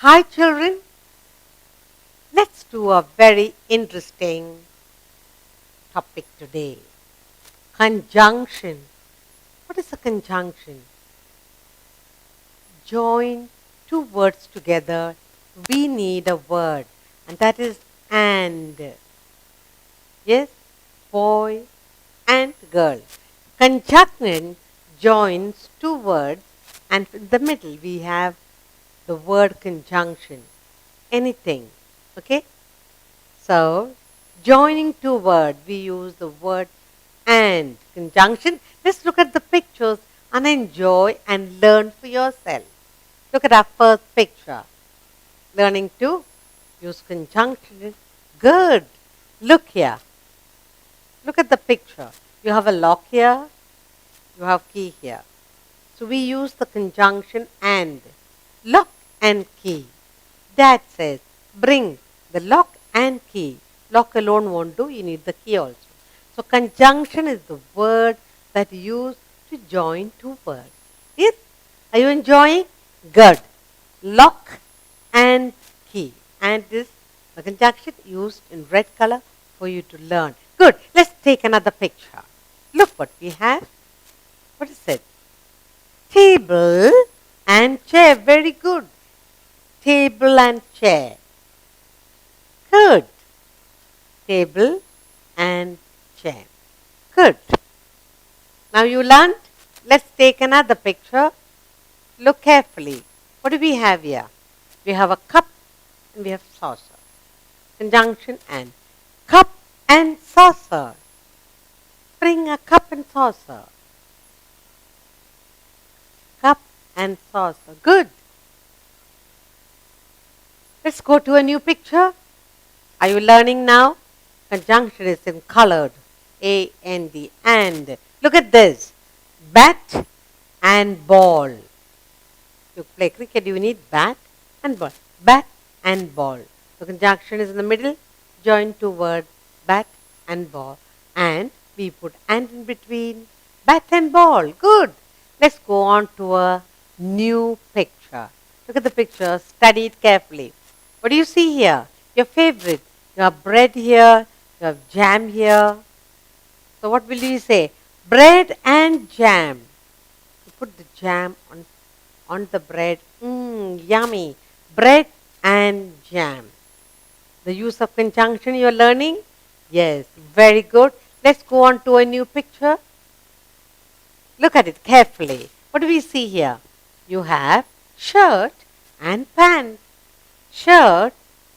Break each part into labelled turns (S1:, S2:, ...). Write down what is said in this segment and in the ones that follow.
S1: Hi children, let's do a very interesting topic today. Conjunction. What is a conjunction? Join two words together, we need a word, and that is and. Yes, boy and girl. Conjunction joins two words, and in the middle we have the word conjunction. Anything. Okay? So, joining two words, we use the word and. Conjunction. Let's look at the pictures and enjoy and learn for yourself. Look at our first picture. Learning to use conjunction. Good. Look here. Look at the picture. You have a lock here. You have key here. So we use the conjunction and. Lock and key. Dad says, bring the lock and key. Lock alone won't do, you need the key also. So conjunction is the word that you use to join two words. Yes? Are you enjoying? Good. Lock and key. And this the conjunction used in red color for you to learn. Good. Let's take another picture. Look what we have. What is it? Table and chair. Very good. Table and chair. Good. Table and chair. Good. Now you learned. Let's take another picture. Look carefully. What do we have here? We have a cup and we have saucer. Conjunction and. Cup and saucer. Bring a cup and saucer. Cup and saucer. Good. Let's go to a new picture. Are you learning now? Conjunction is in colored. A-N-D. And. Look at this. Bat and ball. To play cricket, you need bat and ball. Bat and ball. The conjunction is in the middle. Join two words. Bat and ball. And we put and in between. Bat and ball. Good. Let's go on to a new picture. Look at the picture. Study it carefully. What do you see here? Your favorite. You have bread here. You have jam here. So what will you say? Bread and jam. You put the jam on the bread. Yummy. Bread and jam. The use of conjunction you are learning? Yes, very good. Let's go on to a new picture. Look at it carefully. What do we see here? You have shirt and pant. Shirt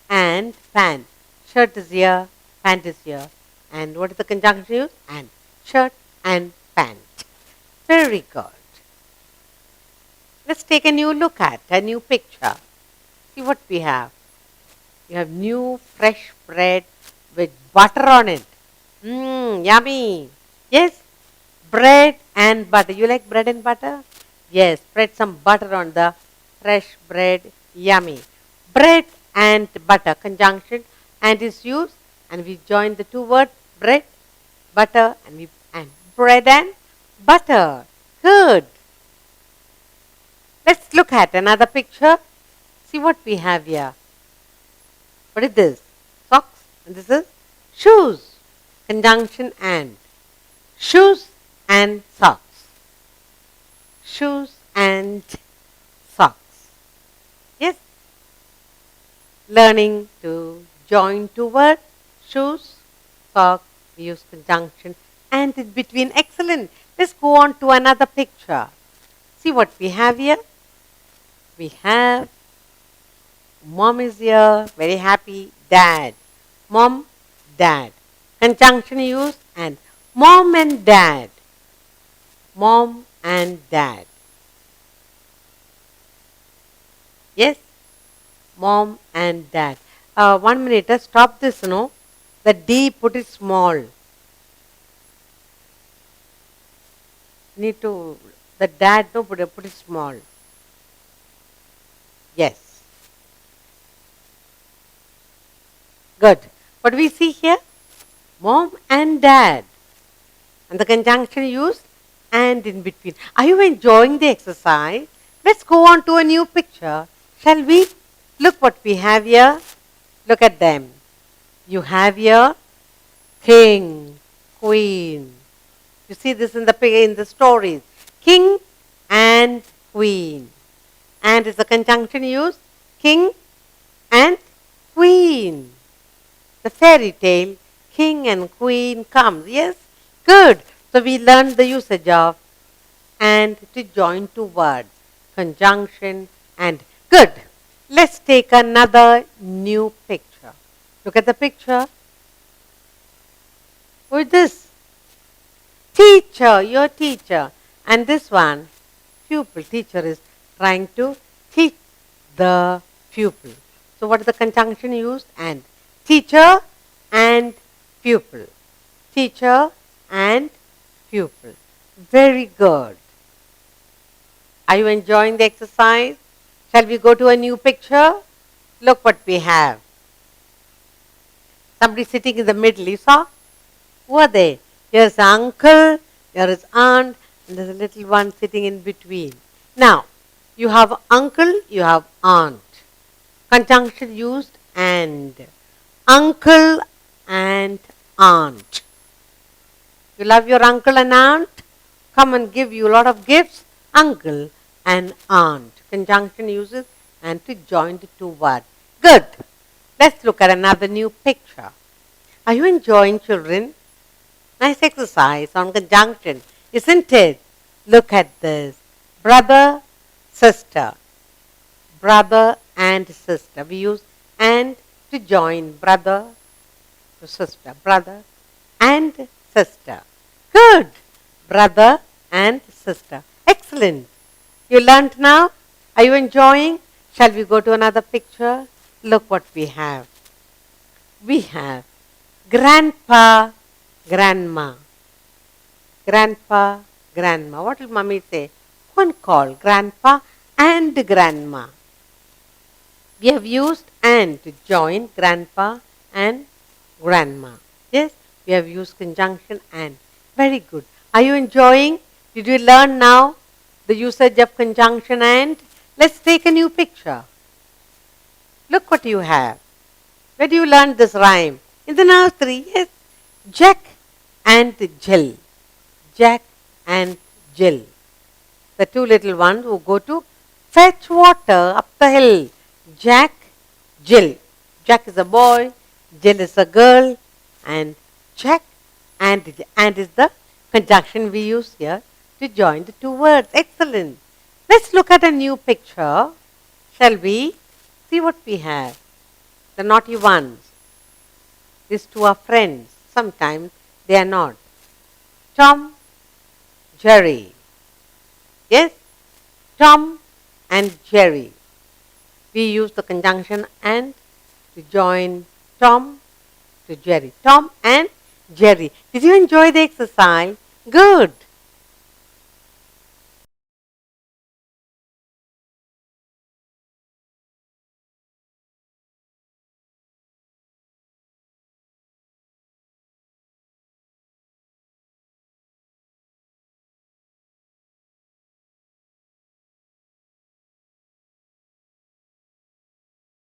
S1: and pant. Shirt is here, pant is here. And what is the conjunction used? And. Shirt and pant. Very good. Let's take a new look at a new picture. See what we have. You have new fresh bread with butter on it. Yummy. Yes, bread and butter. You like bread and butter? Yes, spread some butter on the fresh bread. Yummy. Bread and butter. Conjunction and is used. And we join the two words bread, butter, and bread and butter. Good. Let's look at another picture. See what we have here. What is this? Socks. And this is shoes. Conjunction and. Shoes and socks. Shoes and socks. Yes. Learning to join two words. Shoes, socks. We use conjunction and in between. Excellent. Let's go on to another picture. See what we have here. We have mom is here, very happy. Dad. Mom, dad. Conjunction used and mom and dad. Mom and dad. Yes? Mom and dad. 1 minute, stop this, no? The D, put it small. Need to, the dad, no, put it small. Yes. Good. What do we see here? Mom and dad. And the conjunction used and in between. Are you enjoying the exercise? Let's go on to a new picture, shall we? Look what we have here. Look at them. You have here king, queen. You see this in the stories. King and queen. And is a conjunction used. King and queen. The fairy tale, king and queen comes. Yes? Good. So we learned the usage of and to join two words. Conjunction and good. Let's take another new picture. Look at the picture. Who is this? Teacher, your teacher. And this one, pupil. Teacher is trying to teach the pupil. So what is the conjunction used? And. Teacher and pupil. Teacher and pupil. Very good. Are you enjoying the exercise? Shall we go to a new picture? Look what we have. Somebody sitting in the middle, you saw? Who are they? Here's uncle, here is aunt, and there's a little one sitting in between. Now, you have uncle, you have aunt. Conjunction used and. Uncle and aunt. You love your uncle and aunt? Come and give you a lot of gifts. Uncle and aunt. Conjunction uses and to join the two words. Good. Let's look at another new picture. Are you enjoying, children? Nice exercise on conjunction, isn't it? Look at this. Brother, sister. Brother and sister. We use and to join brother to sister. Brother and sister. Good. Brother and sister. Excellent. You learnt now? Are you enjoying? Shall we go to another picture? Look what we have. We have grandpa, grandma. Grandpa, grandma. What will mommy say? One call grandpa and grandma. We have used and to join grandpa and grandma. Yes, we have used conjunction and. Very good. Are you enjoying? Did you learn now the usage of conjunction and? Let's take a new picture. Look what you have. Where do you learn this rhyme? In the nursery, yes. Jack and Jill. Jack and Jill. The two little ones who go to fetch water up the hill. Jack, Jill. Jack is a boy, Jill is a girl, and Jack and is the conjunction we use here to join the two words. Excellent. Let's look at a new picture. Shall we? See what we have. The naughty ones. These two are friends. Sometimes they are not. Tom, Jerry. Yes? Tom and Jerry. We use the conjunction and to join Tom to Jerry. Tom and Jerry. Did you enjoy the exercise? Good.